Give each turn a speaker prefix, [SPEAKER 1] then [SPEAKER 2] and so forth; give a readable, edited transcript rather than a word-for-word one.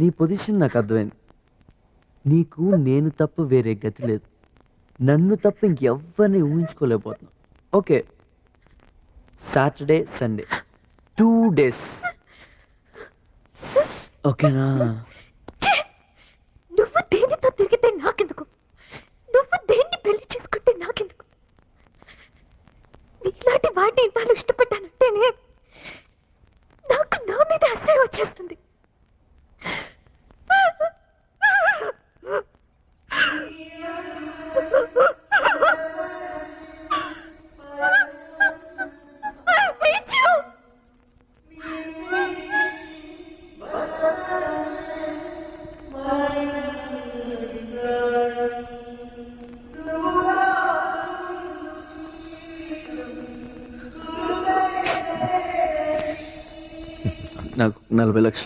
[SPEAKER 1] నీ పొజిషన్ నాకు అర్థమైంది. నీకు నేను తప్ప వేరే గతి లేదు. నన్ను తప్ప ఇంకెవ్వరిని ఊహించుకోలేకపోతున్నా. ఓకే, సాటర్డే సండే 2 days ఓకేనా?
[SPEAKER 2] నువ్వు దేనితో తిరిగితే నాకెందుకు? నువ్వు దేన్ని పెళ్లి చేసుకుంటే నాకెందుకు? నీలాంటి వాడిని ఇన్నాళ్ళు ఇష్టపడ్డానంటేనే నాకు నా మీద అసహ్యం వచ్చేస్తుంది.
[SPEAKER 1] నాకు 40 లక్షలు